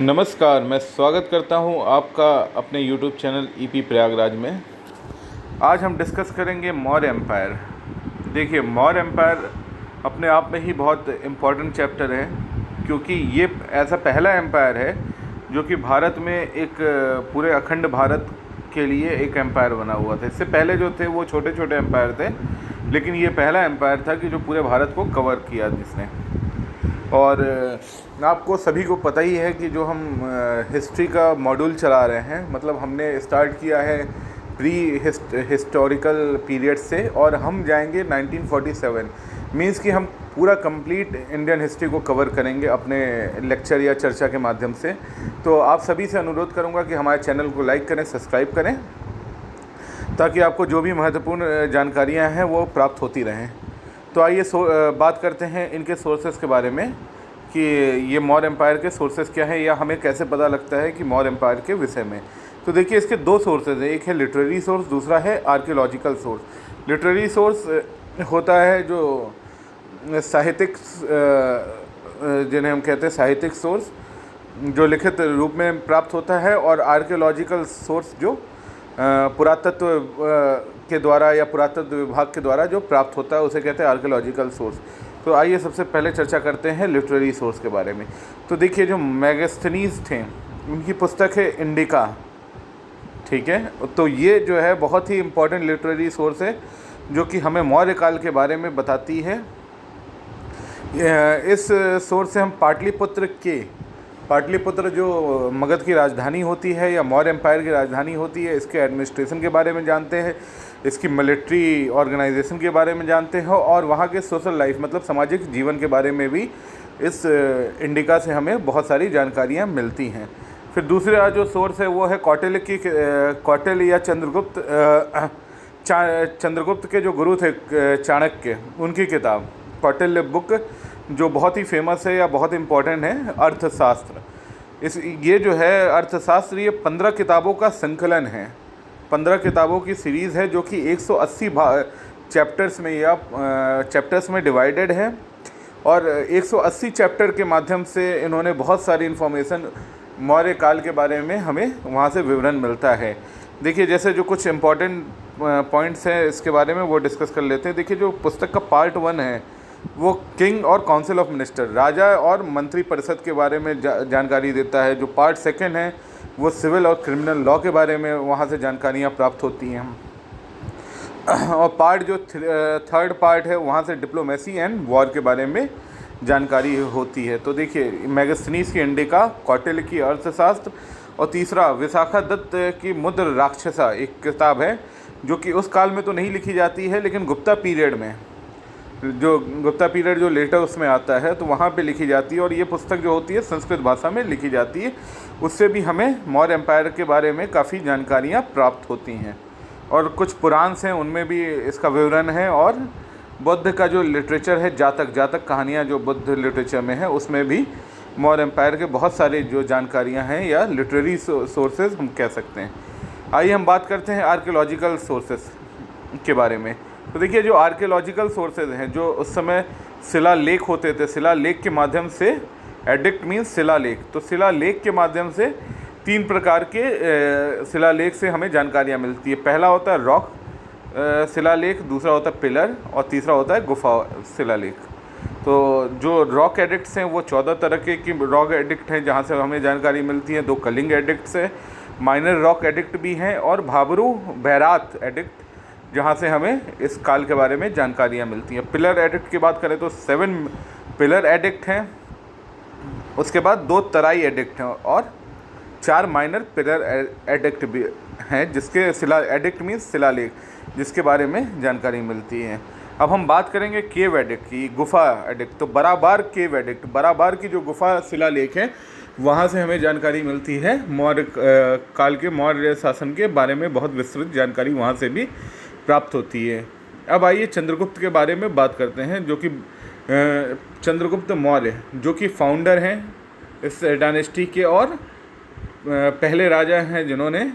नमस्कार, मैं स्वागत करता हूं आपका अपने YouTube चैनल ईपी प्रयागराज में। आज हम डिस्कस करेंगे मौर्य एम्पायर। देखिए, मौर्य एम्पायर अपने आप में ही बहुत इम्पोर्टेंट चैप्टर है, क्योंकि ये ऐसा पहला एम्पायर है जो कि भारत में एक पूरे अखंड भारत के लिए एक एम्पायर बना हुआ था। इससे पहले जो थे वो छोटे छोटे एम्पायर थे, लेकिन ये पहला एम्पायर था कि जो पूरे भारत को कवर किया जिसने। और आपको सभी को पता ही है कि जो हम हिस्ट्री का मॉड्यूल चला रहे हैं, मतलब हमने स्टार्ट किया है प्री हिस्टोरिकल पीरियड से और हम जाएंगे 1947। मींस कि हम पूरा कंप्लीट इंडियन हिस्ट्री को कवर करेंगे अपने लेक्चर या चर्चा के माध्यम से। तो आप सभी से अनुरोध करूंगा कि हमारे चैनल को लाइक करें, सब्सक्राइब करें, ताकि आपको जो भी महत्वपूर्ण जानकारियाँ हैं वो प्राप्त होती रहें। तो आइए बात करते हैं इनके सोर्सेस के बारे में कि ये मौर्य एम्पायर के सोर्सेस क्या हैं, या हमें कैसे पता लगता है कि मौर्य एम्पायर के विषय में। तो देखिए, इसके दो सोर्सेज हैं, एक है लिटरेरी सोर्स, दूसरा है आर्कियोलॉजिकल सोर्स। लिटरेरी सोर्स होता है जो साहित्यिक, जिन्हें हम कहते हैं साहित्यिक सोर्स, जो लिखित रूप में प्राप्त होता है, और आर्कियोलॉजिकल सोर्स जो पुरातत्व के द्वारा या पुरातत्व विभाग के द्वारा जो प्राप्त होता है उसे कहते हैं आर्कियोलॉजिकल सोर्स। तो आइए सबसे पहले चर्चा करते हैं लिटरेरी सोर्स के बारे में। तो देखिए, जो मेगास्थनीज थे उनकी पुस्तक है इंडिका, ठीक है। तो ये जो है बहुत ही इम्पोर्टेंट लिटरेरी सोर्स है जो कि हमें मौर्य काल के बारे में बताती है। इस सोर्स से हम पाटलिपुत्र जो मगध की राजधानी होती है या मौर्य एम्पायर की राजधानी होती है, इसके एडमिनिस्ट्रेशन के बारे में जानते हैं, इसकी मिलिट्री ऑर्गेनाइजेशन के बारे में जानते हैं, और वहाँ के सोशल लाइफ मतलब सामाजिक जीवन के बारे में भी इस इंडिका से हमें बहुत सारी जानकारियाँ मिलती हैं। फिर दूसरा जो सोर्स है वो है कौटिल्य या चंद्रगुप्त के जो गुरु थे चाणक्य, उनकी किताब कौटिल्य बुक, जो बहुत ही फेमस है या बहुत इम्पोर्टेंट है, अर्थशास्त्र। ये जो है अर्थशास्त्र, ये 15 किताबों का संकलन है, 15 किताबों की सीरीज़ है जो कि 180 चैप्टर्स में डिवाइडेड है, और 180 चैप्टर के माध्यम से इन्होंने बहुत सारी इन्फॉर्मेशन मौर्य काल के बारे में हमें वहाँ से विवरण मिलता है। देखिए, जैसे जो कुछ इम्पोर्टेंट पॉइंट्स हैं इसके बारे में वो डिस्कस कर लेते हैं। देखिए, जो पुस्तक का पार्ट 1 है वो किंग और काउंसिल ऑफ मिनिस्टर, राजा और मंत्री परिषद के बारे में जानकारी देता है। जो पार्ट 2 है वो सिविल और क्रिमिनल लॉ के बारे में वहाँ से जानकारियाँ प्राप्त होती हैं। और पार्ट जो 3rd पार्ट है वहाँ से डिप्लोमेसी एंड वॉर के बारे में जानकारी होती है। तो देखिए, मेगास्थनीज की इंडिका, कौटिल्य की अर्थशास्त्र, और तीसरा विशाखादत्त की मुद्र राक्षसा एक किताब है जो कि उस काल में तो नहीं लिखी जाती है, लेकिन गुप्ता पीरियड में, जो गुप्ता पीरियड जो लेटर उसमें आता है तो वहाँ पे लिखी जाती है। और ये पुस्तक जो होती है संस्कृत भाषा में लिखी जाती है, उससे भी हमें मौर्य एम्पायर के बारे में काफ़ी जानकारियाँ प्राप्त होती हैं। और कुछ पुराण हैं उनमें भी इसका विवरण है, और बुद्ध का जो लिटरेचर है, जातक कहानियाँ जो बुद्ध लिटरेचर में है, उसमें भी मौर्य एम्पायर के बहुत सारे जो जानकारियाँ हैं या लिटरेरी सोर्सेज हम कह सकते हैं। आइए हम बात करते हैं आर्कियोलॉजिकल सोर्सेज के बारे में। तो देखिए, जो आर्कियोलॉजिकल सोर्सेज हैं, जो उस समय शिलालेख होते थे, शिलालेख के माध्यम से, एडिक्ट मीन्स शिलालेख, तो शिलालेख के माध्यम से 3 प्रकार के शिलालेख से हमें जानकारियाँ मिलती है। पहला होता है रॉक शिलालेख, दूसरा होता है पिलर, और तीसरा होता है गुफा शिलालेख। तो जो रॉक एडिक्ट्स हैं वो 14 तरह की रॉक एडिक्ट हैं जहाँ से हमें जानकारी मिलती है। 2 कलिंग एडिक्ट्स हैं, माइनर रॉक एडिक्ट भी हैं, और भाबरू बैरात एडिक्ट, जहाँ से हमें इस काल के बारे में जानकारियाँ मिलती हैं। पिलर एडिक्ट की बात करें तो 7 पिलर एडिक्ट हैं, उसके बाद 2 तराई एडिक्ट हैं, और 4 माइनर पिलर एडिक्ट भी हैं, जिसके एडिक्ट मीन्स शिलालेख, जिसके बारे में जानकारी मिलती है। अब हम बात करेंगे केव एडिक्ट की, गुफा एडिक्ट। तो बराबार केव एडिक्ट, बराबार की जो गुफा शिलालेख है वहाँ से हमें जानकारी मिलती है मौर्य काल के मौर्य शासन के बारे में, बहुत विस्तृत जानकारी वहाँ से भी प्राप्त होती है। अब आइए चंद्रगुप्त के बारे में बात करते हैं, जो कि चंद्रगुप्त मौर्य जो कि फाउंडर हैं इस डायनेस्टी के, और पहले राजा हैं जिन्होंने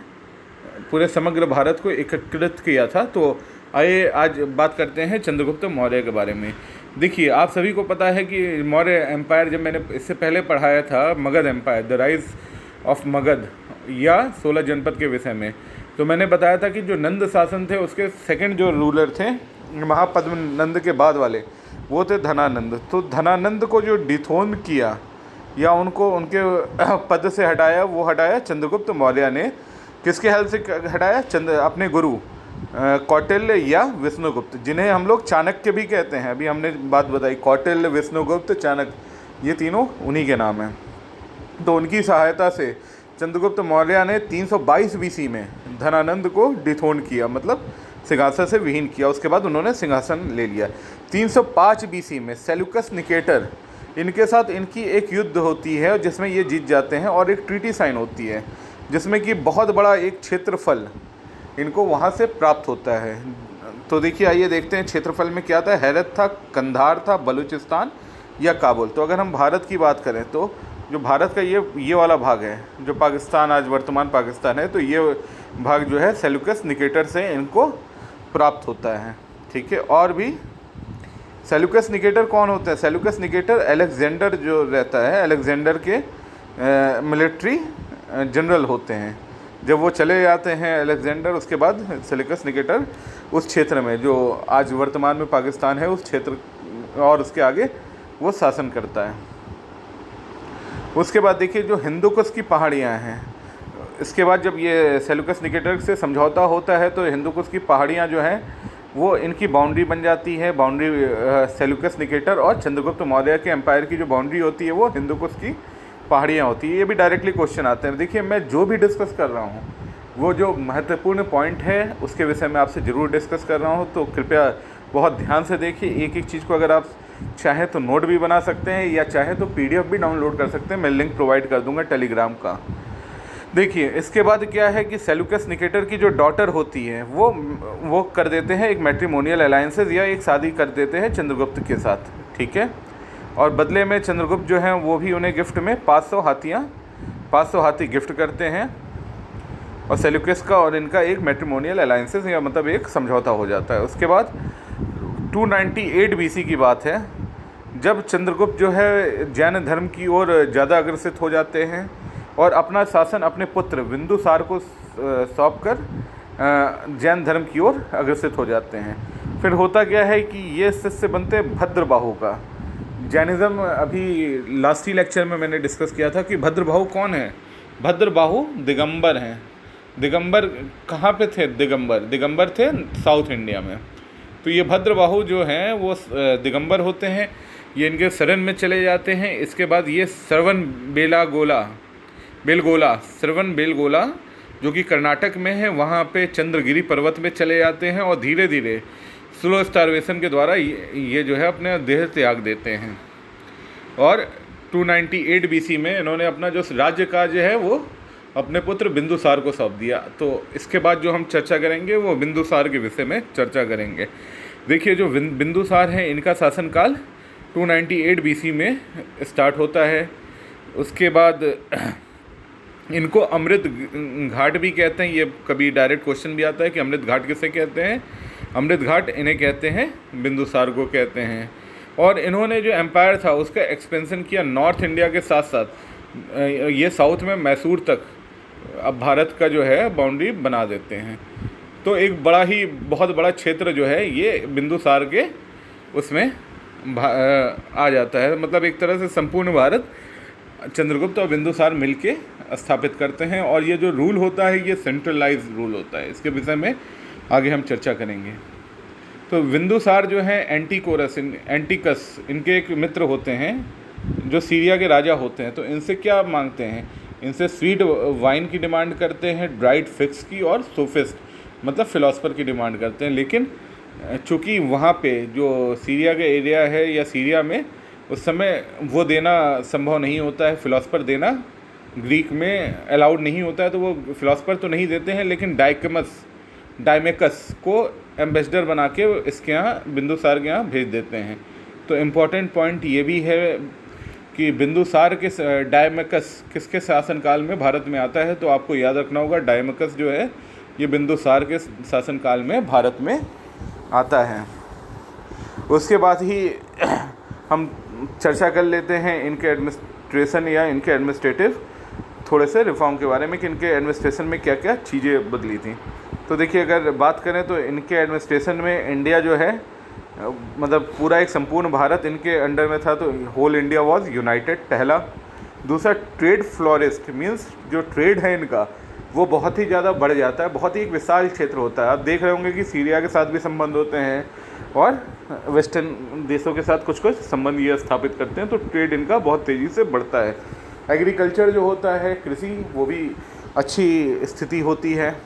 पूरे समग्र भारत को एकीकृत किया था। तो आइए आज बात करते हैं चंद्रगुप्त मौर्य के बारे में। देखिए आप सभी को पता है कि मौर्य एम्पायर, जब मैंने इससे पहले पढ़ाया था Magadh empire, the rise of Magadh या 16 जनपद के विषय में, तो मैंने बताया था कि जो नंद शासन थे उसके सेकंड जो रूलर थे महापद्म नंद के बाद वाले, वो थे धनानंद। तो धनानंद को जो डिथोन किया या उनको उनके पद से हटाया, वो हटाया चंद्रगुप्त मौर्य ने। किसके हेल्प से हटाया? अपने गुरु कौटिल्य या विष्णुगुप्त, जिन्हें हम लोग चाणक्य भी कहते हैं। अभी हमने बात बताई, कौटिल्य, विष्णुगुप्त, चाणक्य, ये तीनों उन्हीं के नाम हैं। तो उनकी सहायता से चंद्रगुप्त मौर्य ने 322 बीसी में धनानंद को डिथोन किया, मतलब सिंहासन से विहीन किया। उसके बाद उन्होंने सिंहासन ले लिया। 305 बीसी में सेल्यूकस निकेटर, इनके साथ इनकी एक युद्ध होती है जिसमें ये जीत जाते हैं, और एक ट्रीटी साइन होती है जिसमें कि बहुत बड़ा एक क्षेत्रफल इनको वहाँ से प्राप्त होता है। तो देखिए, आइए देखते हैं क्षेत्रफल में क्या था। हेरत था, कंधार था, बलूचिस्तान या काबुल। तो अगर हम भारत की बात करें तो जो भारत का ये वाला भाग है, जो पाकिस्तान आज वर्तमान पाकिस्तान है, तो ये भाग जो है सेल्यूकस निकेटर से इनको प्राप्त होता है। ठीक है, और भी सेल्यूकस निकेटर कौन होते हैं? सेल्यूकस निकेटर अलेक्जेंडर जो रहता है, अलेक्जेंडर के मिलिट्री जनरल होते हैं। जब वो चले जाते हैं अलेक्जेंडर, उसके बाद सेल्यूकस निकेटर उस क्षेत्र में जो आज वर्तमान में पाकिस्तान है, उस क्षेत्र और उसके आगे वो शासन करता है। उसके बाद देखिए जो हिंदुकुश की पहाड़ियाँ हैं, इसके बाद जब ये सेल्यूकस निकेटर से समझौता होता है तो हिंदुकुश की पहाड़ियाँ जो हैं वो इनकी बाउंड्री बन जाती है। बाउंड्री सेल्यूकस निकेटर और चंद्रगुप्त मौर्य के एम्पायर की जो बाउंड्री होती है वो हिंदुकुश की पहाड़ियाँ होती है। ये भी डायरेक्टली क्वेश्चन आते हैं। देखिए, मैं जो भी डिस्कस कर रहा हूँ वो जो महत्वपूर्ण पॉइंट है उसके विषय में आपसे ज़रूर डिस्कस कर रहा हूँ, तो कृपया बहुत ध्यान से देखिए। एक एक चीज़ को अगर आप चाहे तो नोट भी बना सकते हैं या चाहे तो PDF भी डाउनलोड कर सकते हैं। मैं लिंक प्रोवाइड कर दूंगा टेलीग्राम का। देखिए, इसके बाद क्या है कि सेल्यूकस निकेटर की जो डॉटर होती है वो कर देते हैं एक मैट्रिमोनियल अलायंसेस या एक शादी कर देते हैं चंद्रगुप्त के साथ। ठीक है, और बदले में चंद्रगुप्त जो हैं वो भी उन्हें गिफ्ट में 500 हाथी गिफ्ट करते हैं, और सेल्यूकस का और इनका एक मैट्रिमोनियल अलायंसेस या मतलब एक समझौता हो जाता है। उसके बाद 298 BC की बात है, जब चंद्रगुप्त जो है जैन धर्म की ओर ज़्यादा अग्रसित हो जाते हैं और अपना शासन अपने पुत्र बिंदुसार को सौंप कर जैन धर्म की ओर अग्रसित हो जाते हैं। फिर होता क्या है कि ये शिष्य बनते भद्रबाहु का। जैनिज़्म अभी लास्ट ही लेक्चर में मैंने डिस्कस किया था कि भद्रबाहु कौन है? भद्रबाहु दिगंबर हैं। दिगंबर कहाँ पे थे? दिगंबर थे साउथ इंडिया में। तो ये भद्रबाहु जो हैं वो दिगंबर होते हैं। ये इनके शरण में चले जाते हैं। इसके बाद ये श्रवण बेलगोला जो कि कर्नाटक में है, वहाँ पे चंद्रगिरी पर्वत में चले जाते हैं और धीरे धीरे स्लो स्टारवेशन के द्वारा ये जो है अपने देह त्याग देते हैं। और 298 BC में इन्होंने अपना जो राज्य कार्य है वो अपने पुत्र बिंदुसार को सौंप दिया। तो इसके बाद जो हम चर्चा करेंगे वो बिंदुसार के विषय में चर्चा करेंगे। देखिए, जो बिंदुसार हैं इनका शासनकाल 298 BC में स्टार्ट होता है। उसके बाद इनको अमृत घाट भी कहते हैं। ये कभी डायरेक्ट क्वेश्चन भी आता है कि अमृत घाट किसे कहते हैं? अमृत घाट इन्हें कहते हैं, बिंदुसार को कहते हैं। और इन्होंने जो एम्पायर था उसका एक्सपेंशन किया नॉर्थ इंडिया के साथ साथ। ये साउथ में मैसूर तक अब भारत का जो है बाउंड्री बना देते हैं। तो एक बहुत बड़ा क्षेत्र जो है ये बिंदुसार के उसमें आ जाता है। मतलब एक तरह से संपूर्ण भारत चंद्रगुप्त और बिंदुसार मिलके स्थापित करते हैं। और ये जो रूल होता है ये सेंट्रलाइज रूल होता है। इसके विषय में आगे हम चर्चा करेंगे। तो बिंदुसार जो है एंटिकस इनके एक मित्र होते हैं जो सीरिया के राजा होते हैं। तो इनसे क्या मांगते हैं? इनसे स्वीट वाइन की डिमांड करते हैं, ड्राइड फिक्स की, और सोफिस्ट मतलब फिलोसफर की डिमांड करते हैं। लेकिन चूँकि वहाँ पे जो सीरिया का एरिया है या सीरिया में उस समय वो देना संभव नहीं होता है, फिलोसफर देना ग्रीक में अलाउड नहीं होता है, तो वो फिलोसफर तो नहीं देते हैं, लेकिन डायमेकस को एम्बेसडर बना के इसके यहाँ बिंदुसार के यहाँ भेज देते हैं। तो इम्पॉर्टेंट पॉइंट ये भी है कि बिंदुसार के डायमेकस किसके शासनकाल में भारत में आता है? तो आपको याद रखना होगा, डायमेकस जो है ये बिंदुसार के शासनकाल में भारत में आता है। उसके बाद ही हम चर्चा कर लेते हैं इनके एडमिनिस्ट्रेशन या इनके एडमिनिस्ट्रेटिव थोड़े से रिफॉर्म के बारे में कि इनके एडमिनिस्ट्रेशन में क्या क्या चीज़ें बदली थी। तो देखिए, अगर बात करें तो इनके एडमिनिस्ट्रेशन में इंडिया जो है, मतलब पूरा एक संपूर्ण भारत इनके अंडर में था, तो होल इंडिया वाज यूनाइटेड, पहला। दूसरा, ट्रेड फ्लोरिस्ट, मींस जो ट्रेड है इनका वो बहुत ही ज़्यादा बढ़ जाता है, बहुत ही एक विशाल क्षेत्र होता है। आप देख रहे होंगे कि सीरिया के साथ भी संबंध होते हैं और वेस्टर्न देशों के साथ कुछ कुछ संबंध ये स्थापित करते हैं, तो ट्रेड इनका बहुत तेज़ी से बढ़ता है। एग्रीकल्चर जो होता है, कृषि, वो भी अच्छी स्थिति होती है।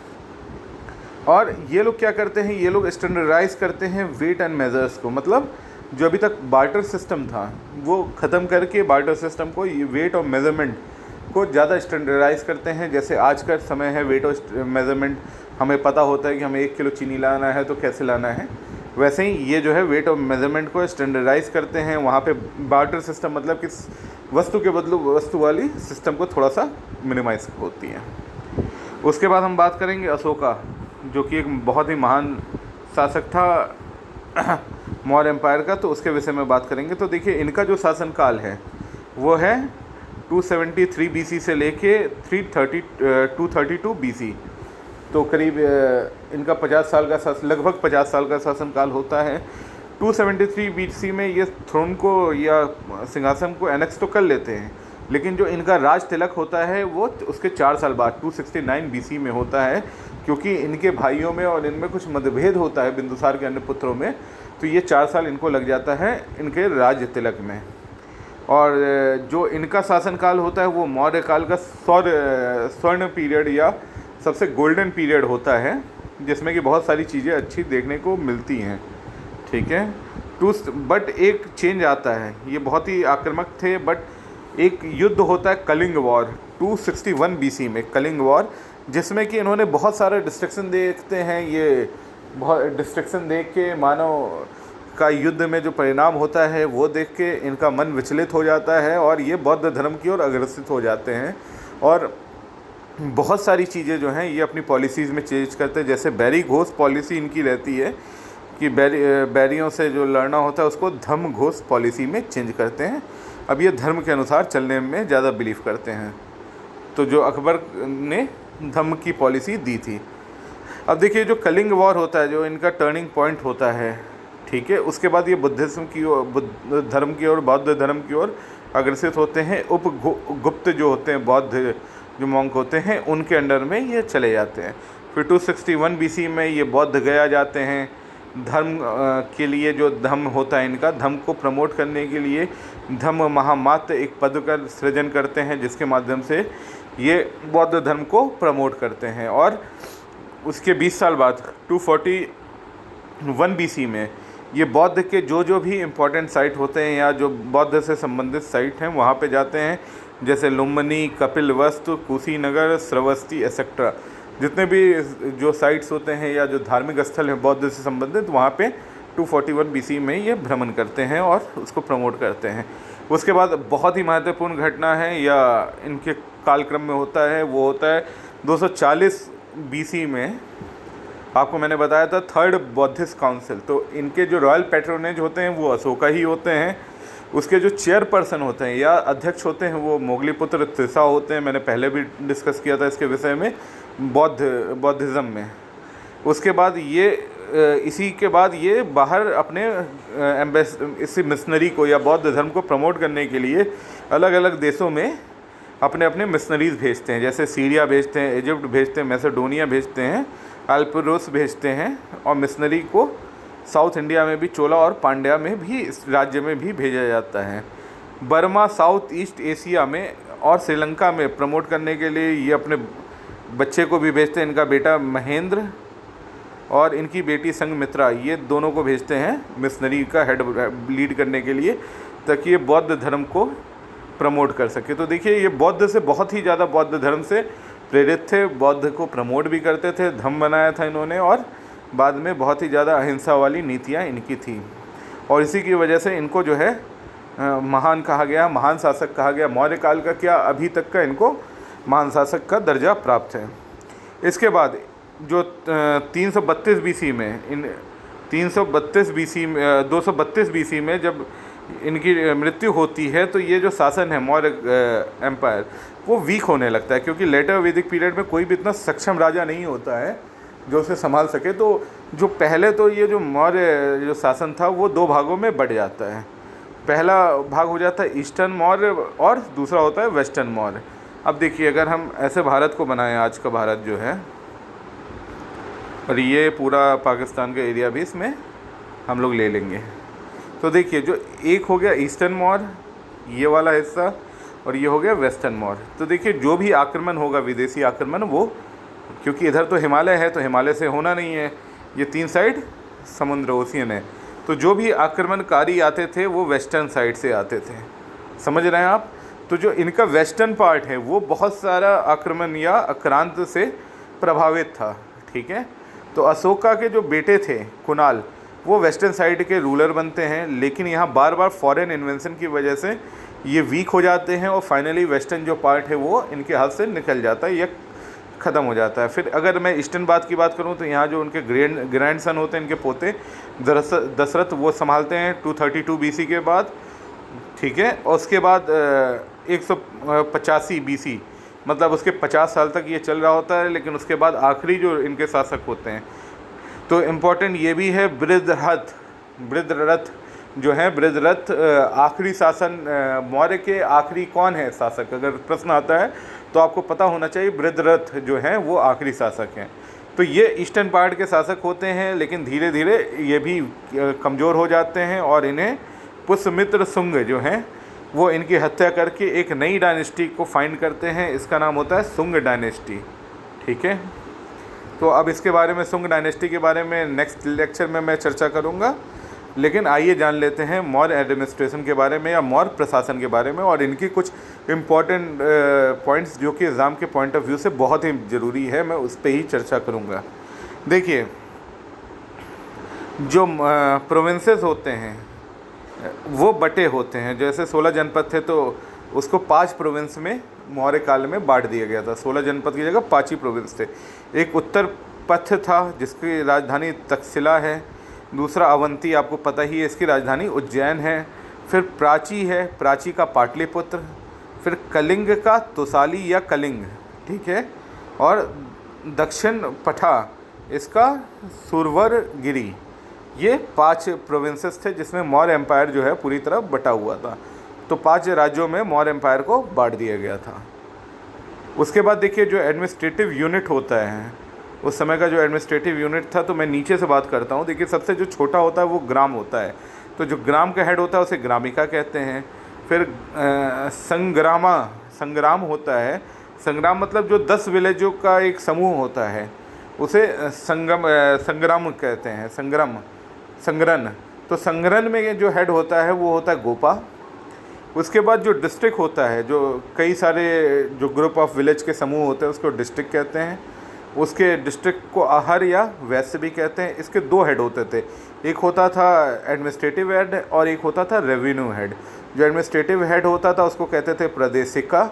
और ये लोग क्या करते हैं, ये लोग स्टैंडर्डाइज करते हैं वेट एंड मेजर्स को, मतलब जो अभी तक बार्टर सिस्टम था वो ख़त्म करके बार्टर सिस्टम को, ये वेट और मेज़रमेंट को ज़्यादा स्टैंडर्डाइज करते हैं। जैसे आज का समय है, वेट और मेज़रमेंट हमें पता होता है कि हमें 1 किलो चीनी लाना है तो कैसे लाना है, वैसे ही ये जो है वेट और मेज़रमेंट को स्टैंडर्डाइज करते हैं। वहाँ पे बार्टर सिस्टम मतलब कि वस्तु के बदले वस्तु वाली सिस्टम को थोड़ा सा मिनिमाइज होती है। उसके बाद हम बात करेंगे अशोका, जो कि एक बहुत ही महान शासक था मौर्य एम्पायर का, तो उसके विषय में बात करेंगे। तो देखिए, इनका जो शासनकाल है वो है 273 BC से लेके 232 BC, तो करीब इनका 50 साल का लगभग 50 साल का शासनकाल होता है। 273 BC में ये थ्रोन को या सिंहासन को एनेक्स तो कर लेते हैं, लेकिन जो इनका राज तिलक होता है वो उसके 4 साल बाद 269 BC में होता है, क्योंकि इनके भाइयों में और इनमें कुछ मतभेद होता है बिंदुसार के अन्य पुत्रों में, तो ये 4 साल इनको लग जाता है इनके राज तिलक में। और जो इनका शासनकाल होता है वो मौर्य काल का स्वर्ण पीरियड या सबसे गोल्डन पीरियड होता है, जिसमें कि बहुत सारी चीज़ें अच्छी देखने को मिलती हैं, ठीक है। बट एक चेंज आता है, ये बहुत ही आक्रामक थे, बट एक युद्ध होता है कलिंग वॉर 261 BC में, कलिंग वॉर, जिसमें कि इन्होंने बहुत सारे डिस्ट्रक्शन देखते हैं। ये बहुत डिस्ट्रक्शन देख के मानव का युद्ध में जो परिणाम होता है वो देख के इनका मन विचलित हो जाता है और ये बौद्ध धर्म की ओर अग्रसित हो जाते हैं और बहुत सारी चीज़ें जो हैं ये अपनी पॉलिसीज़ में चेंज करते हैं। जैसे बैरी घोष पॉलिसी इनकी रहती है कि बैरियों से जो लड़ना होता है उसको धम्म घोष पॉलिसी में चेंज करते हैं। अब ये धर्म के अनुसार चलने में ज़्यादा बिलीव करते हैं, तो जो अकबर ने धम्म की पॉलिसी दी थी। अब देखिए, जो कलिंग वॉर होता है जो इनका टर्निंग पॉइंट होता है, ठीक है, उसके बाद ये बुद्धिज़्म की ओर, बुद्ध धर्म की ओर, बौद्ध धर्म की ओर अग्रसित होते हैं। गुप्त जो होते हैं बौद्ध जो मॉन्क होते हैं उनके अंडर में ये चले जाते हैं। फिर 261 BC में ये बौद्ध गया जाते हैं। धर्म के लिए जो धम्म होता है इनका, धम्म को प्रमोट करने के लिए धम्म महामात्र एक पद का सृजन करते हैं, जिसके माध्यम से ये बौद्ध धर्म को प्रमोट करते हैं। और उसके 20 साल बाद 241 BC में ये बौद्ध के जो भी इम्पोर्टेंट साइट होते हैं या जो बौद्ध से संबंधित साइट हैं वहाँ पे जाते हैं, जैसे लुम्बिनी, कपिलवस्तु, कुशीनगर, श्रावस्ती एक्सेट्रा, जितने भी जो साइट्स होते हैं या जो धार्मिक स्थल हैं बौद्ध से संबंधित, वहाँ पे 241 BC में ये भ्रमण करते हैं और उसको प्रमोट करते हैं। उसके बाद बहुत ही महत्वपूर्ण घटना है या इनके कालक्रम में होता है, वो होता है 240 BC में, आपको मैंने बताया था थर्ड बौद्धिस्ट काउंसिल। तो इनके जो रॉयल पैट्रोनेज होते हैं वो अशोका ही होते हैं। उसके जो चेयरपर्सन होते हैं या अध्यक्ष होते हैं वो मोगलीपुत्र त्रिसा होते हैं। मैंने पहले भी डिस्कस किया था इसके विषय में बौद्धिज़्म में। उसके बाद ये इसी के बाद ये बाहर अपने इसी मिशनरी को या बौद्ध धर्म को प्रमोट करने के लिए अलग अलग देशों में अपने अपने मिशनरीज़ भेजते हैं, जैसे सीरिया भेजते हैं, इजिप्ट भेजते हैं, मैसेडोनिया भेजते हैं, अल्परोस भेजते हैं, और मिशनरी को साउथ इंडिया में भी, चोला और पांड्या में भी, इस राज्य में भी भेजा जाता है। बर्मा, साउथ ईस्ट एशिया में और श्रीलंका में प्रमोट करने के लिए ये अपने बच्चे को भी भेजते हैं। इनका बेटा महेंद्र और इनकी बेटी संघमित्रा, ये दोनों को भेजते हैं मिशनरी का हेड लीड करने के लिए, ताकि ये बौद्ध धर्म को प्रमोट कर सके। तो देखिए, ये बौद्ध से बहुत ही ज़्यादा बौद्ध धर्म से प्रेरित थे, बौद्ध को प्रमोट भी करते थे, धम्म बनाया था इन्होंने, और बाद में बहुत ही ज़्यादा अहिंसा वाली नीतियाँ इनकी थी। और इसी की वजह से इनको जो है महान कहा गया, महान शासक कहा गया। मौर्य काल का क्या, अभी तक का इनको महान शासक का दर्जा प्राप्त है। इसके बाद जो 332 BC में 332 BC में 232 BC में जब इनकी मृत्यु होती है तो ये जो शासन है मौर्य एम्पायर वो वीक होने लगता है, क्योंकि लेटर वैदिक पीरियड में कोई भी इतना सक्षम राजा नहीं होता है जो उसे संभाल सके। तो जो पहले तो ये जो मौर्य जो शासन था वो दो भागों में बढ़ जाता है। पहला भाग हो जाता है ईस्टर्न मौर्य और दूसरा होता है वेस्टर्न मौर्य। अब देखिए, अगर हम ऐसे भारत को बनाएं, आज का भारत जो है, और ये पूरा पाकिस्तान का एरिया भी इसमें हम लोग ले लेंगे, तो देखिए जो एक हो गया ईस्टर्न मौर्य, ये वाला हिस्सा, और ये हो गया वेस्टर्न मौर्य। तो देखिए जो भी आक्रमण होगा, विदेशी आक्रमण, वो क्योंकि इधर तो हिमालय है तो हिमालय से होना नहीं है, ये तीन साइड समुद्र ओशियन है, तो जो भी आक्रमणकारी आते थे वो वेस्टर्न साइड से आते थे। समझ रहे हैं आप? तो जो इनका वेस्टर्न पार्ट है वो बहुत सारा आक्रमण या आक्रांत से प्रभावित था। ठीक है, तो अशोका के जो बेटे थे कुणाल, वो वेस्टर्न साइड के रूलर बनते हैं, लेकिन यहाँ बार बार फॉरेन इन्वेंशन की वजह से ये वीक हो जाते हैं और फाइनली वेस्टर्न जो पार्ट है वो इनके हाथ से निकल जाता है या ख़त्म हो जाता है। फिर अगर मैं ईस्टर्न की बात करूँ तो यहाँ जो उनके ग्रैंड सन होते हैं, इनके पोते दशरथ, वो संभालते हैं 232 BC के बाद। ठीक है, और उसके बाद 185 BC, मतलब उसके 50 साल तक ये चल रहा होता है, लेकिन उसके बाद आखिरी जो इनके शासक होते हैं, तो इम्पोर्टेंट ये भी है बृहद्रथ जो है, बृहद्रथ आखिरी शासन मौर्य के आखिरी कौन है शासक, अगर प्रश्न आता है तो आपको पता होना चाहिए बृहद्रथ जो है वो आखिरी शासक हैं। तो ये ईस्टर्न पार्ट के शासक होते हैं, लेकिन धीरे धीरे ये भी कमज़ोर हो जाते हैं और इन्हें पुष्यमित्र शुंग जो हैं वो इनकी हत्या करके एक नई डायनेस्टी को फाइंड करते हैं, इसका नाम होता है शुंग डायनेस्टी। ठीक है, तो अब इसके बारे में, शुंग डायनेस्टी के बारे में नेक्स्ट लेक्चर में मैं चर्चा करूँगा, लेकिन आइए जान लेते हैं मौर्य एडमिनिस्ट्रेशन के बारे में या मौर्य प्रशासन के बारे में, और इनकी कुछ इम्पॉर्टेंट पॉइंट्स जो कि एग्ज़ाम के पॉइंट ऑफ व्यू से बहुत ही ज़रूरी है, मैं उस पर ही चर्चा करूँगा। देखिए, जो प्रोविंसेस होते हैं वो बटे होते हैं, जैसे 16 जनपद थे तो उसको 5 प्रोविंस में मौर्य काल में बांट दिया गया था। 16 जनपद की जगह 5 ही प्रोविंस थे। एक उत्तर पथ था जिसकी राजधानी तक्षशिला है, दूसरा अवंती, आपको पता ही है इसकी राजधानी उज्जैन है, फिर प्राची है, प्राची का पाटलिपुत्र, फिर कलिंग का तोसाली या कलिंग। ठीक है, और दक्षिण पठा इसका सुरवरगिरी। ये 5 प्रोविंसेस थे जिसमें मौर्य एम्पायर जो है पूरी तरह बटा हुआ था। तो 5 राज्यों में मौर्य एम्पायर को बांट दिया गया था। उसके बाद देखिए जो एडमिनिस्ट्रेटिव यूनिट होता है, उस समय का जो एडमिनिस्ट्रेटिव यूनिट था, तो मैं नीचे से बात करता हूँ। देखिए सबसे जो छोटा होता है वो ग्राम होता है, तो जो ग्राम का हेड होता है उसे ग्रामिका कहते हैं। फिर संग्राम होता है। संग्राम मतलब जो 10 विलेजों का एक समूह होता है उसे संग्राम कहते हैं, संग्रन। तो संग्रन में जो हेड होता है वो होता है गोपा। उसके बाद जो डिस्ट्रिक्ट होता है, जो कई सारे जो ग्रुप ऑफ विलेज के समूह होते हैं उसको डिस्ट्रिक्ट कहते हैं। उसके डिस्ट्रिक्ट को आहर या वैश्य भी कहते हैं। इसके 2 हेड होते थे, एक होता था एडमिनिस्ट्रेटिव हेड और एक होता था रेवेन्यू हेड। जो एडमिनिस्ट्रेटिव हेड होता था उसको कहते थे प्रदेशिका,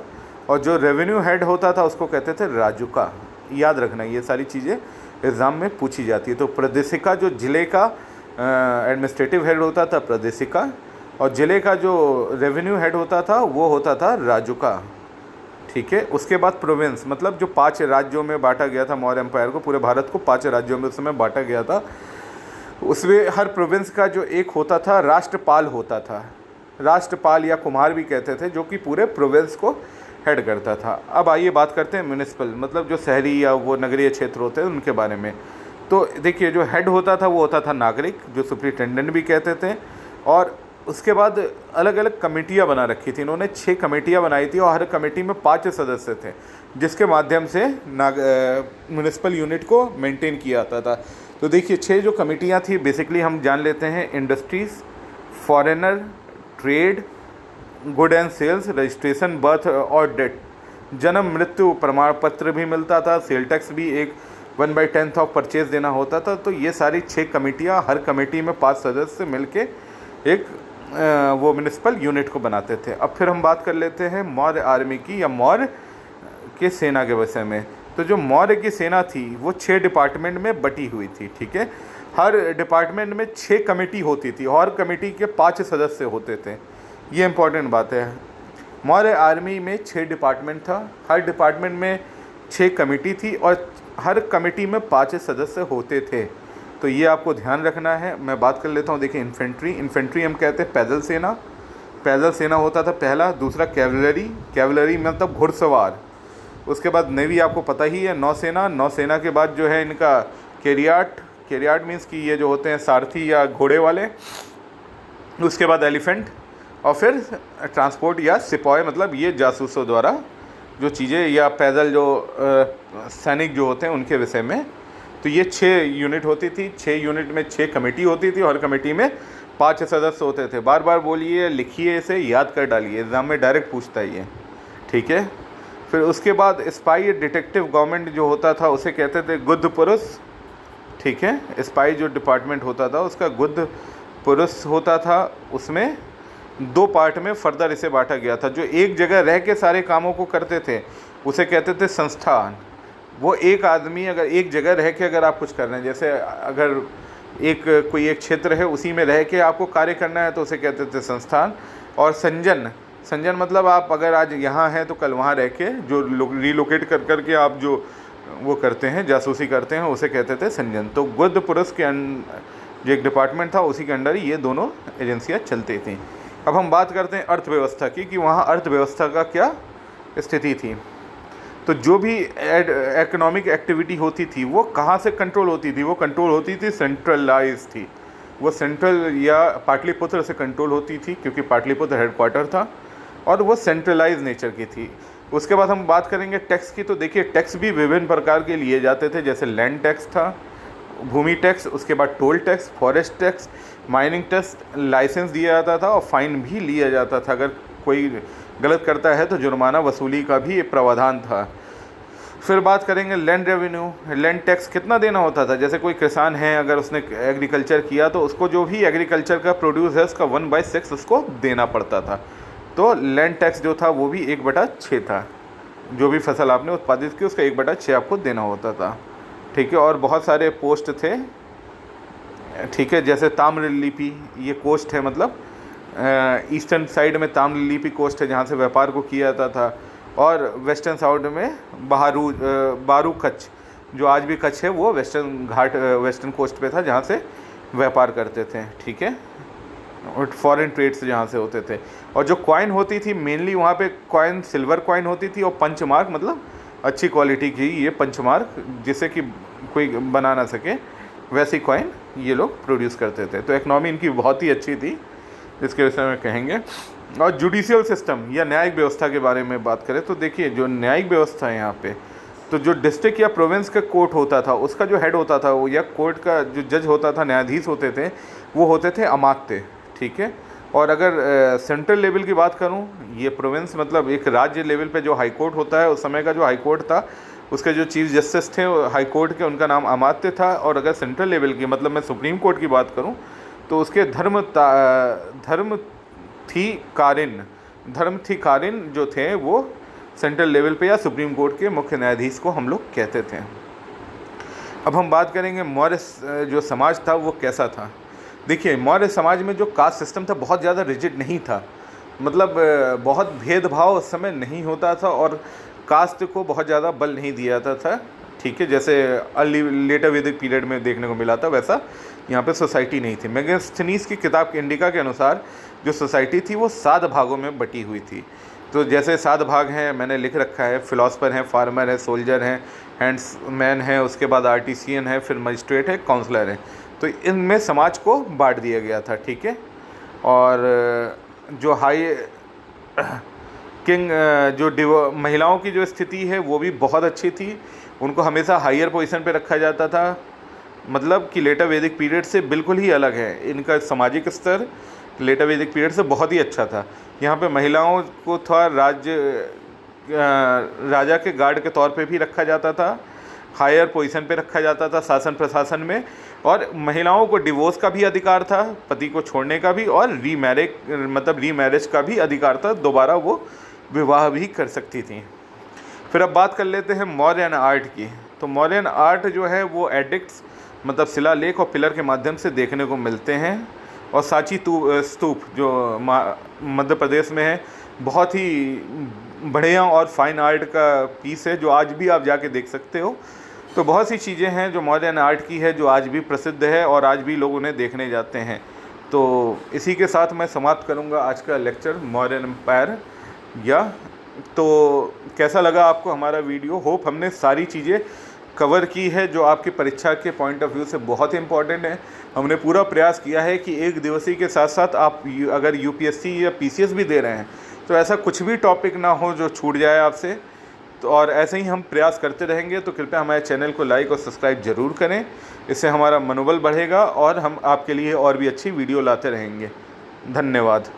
और जो रेवेन्यू हेड होता था उसको कहते थे राजुका। याद रखना, ये सारी चीज़ें एग्ज़ाम में पूछी जाती है। तो प्रदेशिका जो ज़िले का एडमिनिस्ट्रेटिव हेड होता था प्रदेशिका, और ज़िले का जो रेवेन्यू हेड होता था वो होता था राजुका। ठीक है, उसके बाद प्रोविंस, मतलब जो 5 राज्यों में बांटा गया था मौर्य एम्पायर को, पूरे भारत को 5 राज्यों में उस समय बांटा गया था। उसमें हर प्रोविंस का जो एक होता था राष्ट्रपाल होता था, राष्ट्रपाल या कुमार भी कहते थे, जो कि पूरे प्रोविंस को हेड करता था। अब आइए बात करते हैं म्यूनिसिपल, मतलब जो शहरी या वो नगरीय क्षेत्र होते हैं उनके बारे में। तो देखिए जो हेड होता था वो होता था नागरिक, जो सुप्रिटेंडेंट भी कहते थे। और उसके बाद अलग अलग कमेटियाँ बना रखी थी इन्होंने, 6 कमेटियाँ बनाई थी, और हर कमेटी में 5 सदस्य थे, जिसके माध्यम से म्यूनिसिपल यूनिट को मेंटेन किया जाता था। तो देखिए 6 जो कमेटियाँ थी, बेसिकली हम जान लेते हैं। Industries, foreigner, trade, good and sales, registration, birth और डेथ, जन्म मृत्यु प्रमाण पत्र भी मिलता था, सेल टैक्स भी एक 1/10 ऑफ परचेज देना होता था। तो ये सारी 6 कमेटियाँ, हर कमेटी में 5 सदस्य मिलके एक वो म्यूनिसिपल यूनिट को बनाते थे। अब फिर हम बात कर लेते हैं मौर्य आर्मी की या मौर्य के सेना के विषय में। तो जो मौर्य की सेना थी वो 6 डिपार्टमेंट में बटी हुई थी। ठीक है, हर डिपार्टमेंट में 6 कमेटी होती थी और कमेटी के 5 सदस्य होते थे। ये इम्पोर्टेंट बात है। मौर्य आर्मी में 6 डिपार्टमेंट था, हर डिपार्टमेंट में 6 कमेटी थी और हर कमेटी में 5 सदस्य होते थे। तो ये आपको ध्यान रखना है। मैं बात कर लेता हूँ। देखिए इन्फेंट्री हम कहते हैं पैदल सेना, पैदल सेना होता था पहला। दूसरा कैवलरी मतलब घुड़सवार। उसके बाद नेवी आपको पता ही है, नौसेना के बाद जो है इनका कैरियाट मीन्स कि ये जो होते हैं सारथी या घोड़े वाले। उसके बाद एलिफेंट और फिर ट्रांसपोर्ट या सिपाही, मतलब ये जासूसों द्वारा जो चीज़ें या पैदल जो सैनिक जो होते हैं उनके विषय में। तो ये 6 यूनिट होती थी, 6 यूनिट में 6 कमेटी होती थी और हर कमेटी में 5 सदस्य होते थे। बार बार बोलिए, लिखिए, इसे याद कर डालिए, एग्ज़ाम में डायरेक्ट पूछता है ये, ठीक है। फिर उसके बाद स्पाई डिटेक्टिव गवर्नमेंट जो होता था उसे कहते थे गुद्ध पुरुष, ठीक है। स्पाई जो डिपार्टमेंट होता था उसका गुद्ध पुरुष होता था। उसमें 2 पार्ट में फर्दर इसे बांटा गया था। जो एक जगह रह के सारे कामों को करते थे उसे कहते थे संस्थान। वो एक आदमी अगर एक जगह रह के अगर आप कुछ कर रहे हैं, जैसे अगर कोई एक क्षेत्र है उसी में रह के आपको कार्य करना है तो उसे कहते थे संस्थान। और संजन मतलब आप अगर आज यहाँ हैं तो कल वहाँ रह के जो रिलोकेट कर करके आप जो वो करते हैं, जासूसी करते हैं, उसे कहते थे संजन। तो गुद्ध पुरुष के जो एक डिपार्टमेंट था उसी के अंडर ये दोनों एजेंसियाँ चलती थीं। अब हम बात करते हैं अर्थव्यवस्था की कि वहाँ अर्थव्यवस्था का क्या स्थिति थी। तो जो भी इकोनॉमिक एक्टिविटी होती थी वो कहाँ से कंट्रोल होती थी? वो कंट्रोल होती थी, सेंट्रलाइज थी। वो सेंट्रल या पाटलिपुत्र से कंट्रोल होती थी क्योंकि पाटलिपुत्र हेडक्वार्टर था और वो सेंट्रलाइज नेचर की थी। उसके बाद हम बात करेंगे टैक्स की। तो देखिए टैक्स भी विभिन्न प्रकार के लिए जाते थे, जैसे लैंड टैक्स था, भूमि टैक्स, उसके बाद toll tax, forest tax, mining tax, licence दिया जाता था और फाइन भी लिया जाता था। अगर कोई गलत करता है तो जुर्माना वसूली का भी एक प्रावधान था। फिर बात करेंगे लैंड रेवेन्यू। लैंड टैक्स कितना देना होता था? जैसे कोई किसान है, अगर उसने एग्रीकल्चर किया तो उसको जो भी एग्रीकल्चर का प्रोड्यूस है उसका 1/6 उसको देना पड़ता था। तो लैंड टैक्स जो था वो भी 1/6 था। जो भी फसल आपने उत्पादित की उसका 1/6 आपको देना होता था, ठीक है। और बहुत सारे पोस्ट थे, ठीक है, जैसे ताम्रलिपि, ये कोस्ट है, मतलब ईस्टर्न साइड में ताम्रलिपि कोस्ट है जहाँ से व्यापार को किया जाता था। और वेस्टर्न साइड में बारू कच्छ, जो आज भी कच्छ है, वो वेस्टर्न कोस्ट पे था जहाँ से व्यापार करते थे, ठीक है। और फॉरेन ट्रेड्स जहाँ से होते थे। और जो कॉइन होती थी मेनली वहाँ पे कॉइन सिल्वर कॉइन होती थी और पंचमार्क, मतलब अच्छी क्वालिटी की ये पंचमार्क, जिससे कि कोई बना ना सके, वैसी कॉइन ये लोग प्रोड्यूस करते थे। तो इकनॉमी इनकी बहुत ही अच्छी थी, जिसके विषय में कहेंगे। और जुडिशियल सिस्टम या न्यायिक व्यवस्था के बारे में बात करें तो देखिए जो न्यायिक व्यवस्था है यहाँ पे, तो जो डिस्ट्रिक्ट या प्रोविंस का कोर्ट होता था उसका जो हेड होता था वो, या कोर्ट का जो जज होता था, न्यायाधीश होते थे, वो होते थे अमात्य, ठीक है। और अगर सेंट्रल लेवल की बात करूं, ये प्रोविंस मतलब एक राज्य लेवल पे जो हाई कोर्ट होता है, उस समय का जो हाई कोर्ट था उसके जो चीफ जस्टिस थे हाई कोर्ट के, उनका नाम अमात्य था। और अगर सेंट्रल लेवल की मतलब मैं सुप्रीम कोर्ट की बात करूं तो उसके धर्मथिकारिन जो थे वो सेंट्रल लेवल पे या सुप्रीम कोर्ट के मुख्य न्यायाधीश को हम लोग कहते थे। अब हम बात करेंगे मौर्य जो समाज था वो कैसा था। देखिए मौर्य समाज में जो कास्ट सिस्टम था बहुत ज़्यादा रिजिड नहीं था, मतलब बहुत भेदभाव उस समय नहीं होता था और कास्ट को बहुत ज़्यादा बल नहीं दिया जाता था, ठीक है। जैसे अर्ली लेटर वैदिक पीरियड में देखने को मिला था वैसा यहाँ पे सोसाइटी नहीं थी। मेगास्थनीज की किताब इंडिका के अनुसार जो सोसाइटी थी वो 7 भागों में बटी हुई थी। तो जैसे 7 भाग हैं, मैंने लिख रखा है, फिलोसफर हैं, फार्मर है, सोल्जर हैं, हैंड्समैन है, उसके बाद आर्टिसियन है, फिर मजिस्ट्रेट है, काउंसलर है। तो इनमें समाज को बांट दिया गया था, ठीक है। और जो हाई किंग जो महिलाओं की जो स्थिति है वो भी बहुत अच्छी थी, उनको हमेशा हायर पोजीशन पे रखा जाता था, मतलब कि लेटर वैदिक पीरियड से बिल्कुल ही अलग है। इनका सामाजिक स्तर लेटर वैदिक पीरियड से बहुत ही अच्छा था। यहाँ पे महिलाओं को थोड़ा राजा के गार्ड के तौर पे भी रखा जाता था, हायर पोजीशन पे रखा जाता था शासन प्रशासन में। और महिलाओं को डिवोर्स का भी अधिकार था, पति को छोड़ने का भी, और रीमैरेज का भी अधिकार था, दोबारा वो विवाह भी कर सकती थी। फिर अब बात कर लेते हैं मौर्यन आर्ट की। तो मौर्यन आर्ट जो है वो एडिक्ट्स, मतलब शिलालेख और पिलर के माध्यम से देखने को मिलते हैं। और सांची स्तूप जो मध्य प्रदेश में है, बहुत ही बढ़िया और फाइन आर्ट का पीस है जो आज भी आप जाके देख सकते हो। तो बहुत सी चीज़ें हैं जो मौर्यन आर्ट की है जो आज भी प्रसिद्ध है और आज भी लोग उन्हें देखने जाते हैं। तो इसी के साथ मैं समाप्त करूंगा आज का लेक्चर मौर्यन एम्पायर। या तो कैसा लगा आपको हमारा वीडियो? होप हमने सारी चीज़ें कवर की है जो आपकी परीक्षा के पॉइंट ऑफ व्यू से बहुत ही इम्पॉर्टेंट है। हमने पूरा प्रयास किया है कि एक दिवसीय के साथ साथ आप अगर यूपीएससी या पीसीएस भी दे रहे हैं तो ऐसा कुछ भी टॉपिक ना हो जो छूट जाए आपसे। तो और ऐसे ही हम प्रयास करते रहेंगे। तो कृपया हमारे चैनल को लाइक और सब्सक्राइब ज़रूर करें, इससे हमारा मनोबल बढ़ेगा और हम आपके लिए और भी अच्छी वीडियो लाते रहेंगे। धन्यवाद।